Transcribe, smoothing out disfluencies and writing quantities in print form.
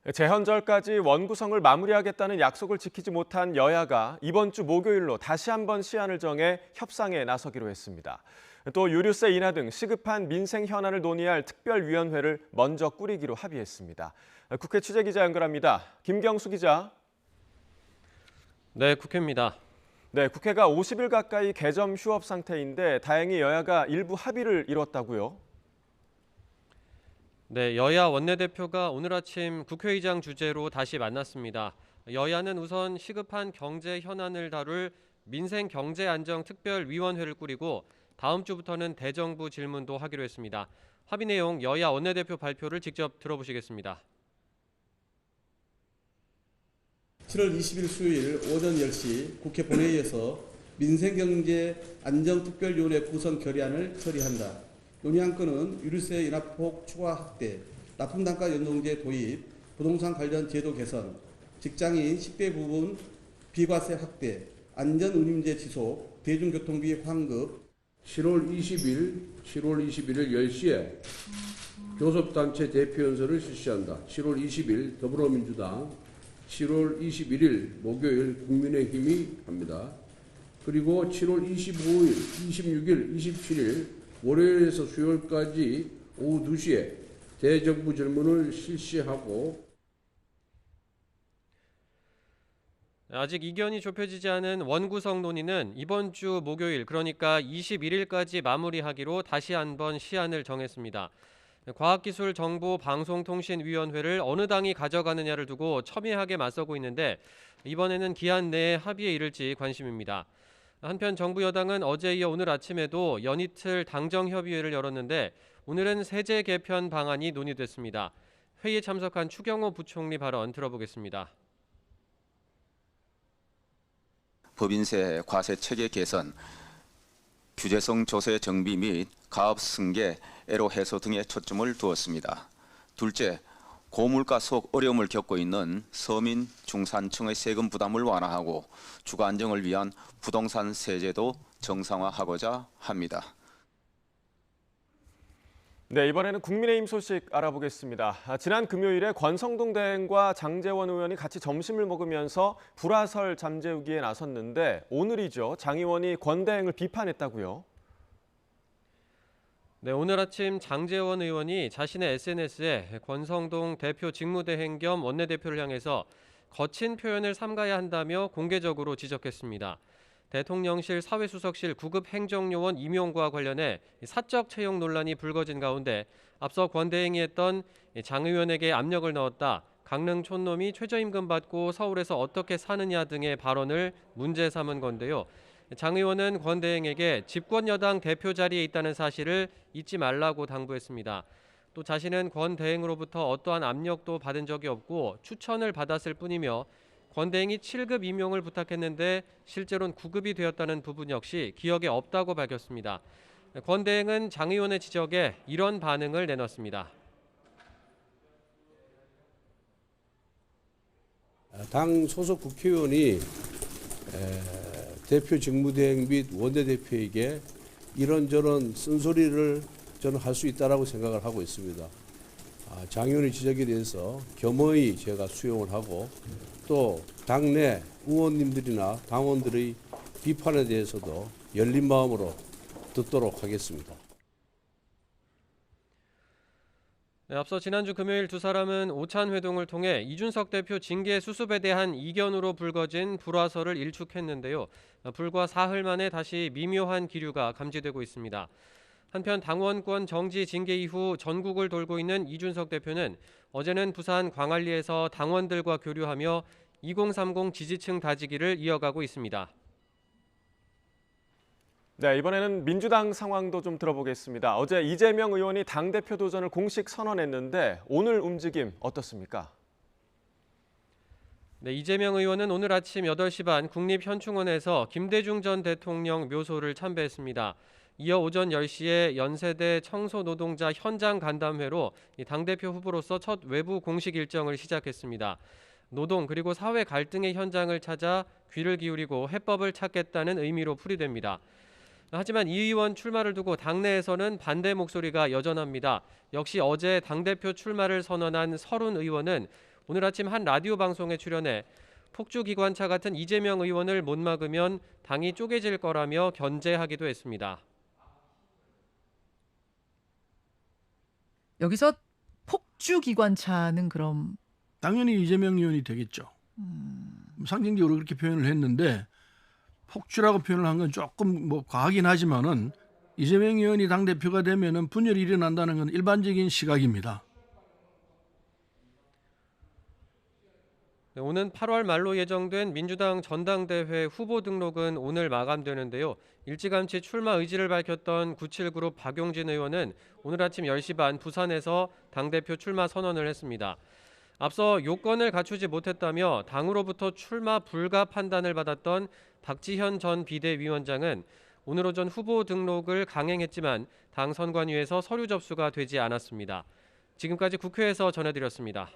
재헌절까지 원구성을 마무리하겠다는 약속을 지키지 못한 여야가 이번 주 목요일로 다시 한번 시한을 정해 협상에 나서기로 했습니다. 또 유류세 인하 등 시급한 민생 현안을 논의할 특별위원회를 먼저 꾸리기로 합의했습니다. 국회 취재기자 연결합니다. 김경수 기자. 네, 국회입니다. 네, 국회가 50일 가까이 개점 휴업 상태인데 다행히 여야가 일부 합의를 이뤘다고요? 네, 여야 원내대표가 오늘 아침 국회의장 주재로 다시 만났습니다. 여야는 우선 시급한 경제 현안을 다룰 민생경제안정특별위원회를 꾸리고 다음 주부터는 대정부 질문도 하기로 했습니다. 합의 내용 여야 원내대표 발표를 직접 들어보시겠습니다. 7월 20일 수요일 오전 10시 국회 본회의에서 민생경제안정특별위원회 구성 결의안을 처리한다. 논의한 건은 유류세 인하폭 추가 확대, 납품단가 연동제 도입, 부동산 관련 제도 개선, 직장인 10배 부분 비과세 확대, 안전운임제 지속, 대중교통비 환급. 7월 21일 10시에 교섭단체 대표연설을 실시한다. 7월 20일 더불어민주당, 7월 21일 목요일 국민의힘이 합니다. 그리고 7월 25일, 26일, 27일 월요일에서 수요일까지 오후 2시에 대정부 질문을 실시하고 아직 이견이 좁혀지지 않은 원구성 논의는 이번 주 목요일 그러니까 21일까지 마무리하기로 다시 한번 시한을 정했습니다. 과학기술정보방송통신위원회를 어느 당이 가져가느냐를 두고 첨예하게 맞서고 있는데 이번에는 기한 내에 합의에 이를지 관심입니다. 한편 정부 여당은 어제 이어 오늘 아침에도 연이틀 당정협의회를 열었는데 오늘은 세제 개편 방안이 논의됐습니다. 회의에 참석한 추경호 부총리 발언 들어보겠습니다. 법인세 과세 체계 개선, 규제성 조세 정비 및 가업 승계, 애로 해소 등에 초점을 두었습니다. 둘째, 고물가 속 어려움을 겪고 있는 서민, 중산층의 세금 부담을 완화하고 주거 안정을 위한 부동산 세제도 정상화하고자 합니다. 네, 이번에는 국민의힘 소식 알아보겠습니다. 지난 금요일에 권성동 대행과 장제원 의원이 같이 점심을 먹으면서 불화설 잠재우기에 나섰는데 오늘이죠. 장 의원이 권 대행을 비판했다고요? 네, 오늘 아침 장제원 의원이 자신의 SNS에 권성동 대표 직무대행 겸 원내대표를 향해서 거친 표현을 삼가야 한다며 공개적으로 지적했습니다. 대통령실 사회수석실 구급 행정요원 임용과 관련해 사적 채용 논란이 불거진 가운데 앞서 권 대행이 했던 장 의원에게 압력을 넣었다, 강릉 촌놈이 최저임금 받고 서울에서 어떻게 사느냐 등의 발언을 문제 삼은 건데요. 장 의원은 권 대행에게 집권 여당 대표 자리에 있다는 사실을 잊지 말라고 당부했습니다. 또 자신은 권 대행으로부터 어떠한 압력도 받은 적이 없고 추천을 받았을 뿐이며 권 대행이 7급 임용을 부탁했는데 실제로는 9급이 되었다는 부분 역시 기억에 없다고 밝혔습니다. 권 대행은 장 의원의 지적에 이런 반응을 내놨습니다. 당 소속 국회의원이 대표 직무대행 및 원내대표에게 이런저런 쓴소리를 저는 할 수 있다라고 생각을 하고 있습니다. 장 의원의 지적에 대해서 겸허히 제가 수용을 하고 또 당내 의원님들이나 당원들의 비판에 대해서도 열린 마음으로 듣도록 하겠습니다. 네, 앞서 지난주 금요일 두 사람은 오찬 회동을 통해 이준석 대표 징계 수습에 대한 이견으로 불거진 불화설을 일축했는데요. 불과 사흘 만에 다시 미묘한 기류가 감지되고 있습니다. 한편 당원권 정지 징계 이후 전국을 돌고 있는 이준석 대표는 어제는 부산 광안리에서 당원들과 교류하며 2030 지지층 다지기를 이어가고 있습니다. 네, 이번에는 민주당 상황도 좀 들어보겠습니다. 어제 이재명 의원이 당대표 도전을 공식 선언했는데 오늘 움직임 어떻습니까? 네, 이재명 의원은 오늘 아침 8시 반 국립현충원에서 김대중 전 대통령 묘소를 참배했습니다. 이어 오전 10시에 연세대 청소노동자 현장 간담회로 당대표 후보로서 첫 외부 공식 일정을 시작했습니다. 노동 그리고 사회 갈등의 현장을 찾아 귀를 기울이고 해법을 찾겠다는 의미로 풀이됩니다. 하지만 이 의원 출마를 두고 당내에서는 반대 목소리가 여전합니다. 역시 어제 당대표 출마를 선언한 서른 의원은 오늘 아침 한 라디오 방송에 출연해 폭주기관차 같은 이재명 의원을 못 막으면 당이 쪼개질 거라며 견제하기도 했습니다. 여기서 폭주기관차는 그럼 당연히 이재명 의원이 되겠죠. 상징적으로 그렇게 표현을 했는데 폭주라고 표현을 한 건 조금 뭐 과하긴 하지만은 이재명 의원이 당 대표가 되면은 분열이 일어난다는 건 일반적인 시각입니다. 네, 오는 8월 말로 예정된 민주당 전당대회 후보 등록은 오늘 마감되는데요. 일찌감치 출마 의지를 밝혔던 97그룹 박용진 의원은 오늘 아침 10시 반 부산에서 당대표 출마 선언을 했습니다. 앞서 요건을 갖추지 못했다며 당으로부터 출마 불가 판단을 받았던 박지현 전 비대위원장은 오늘 오전 후보 등록을 강행했지만 당 선관위에서 서류 접수가 되지 않았습니다. 지금까지 국회에서 전해드렸습니다.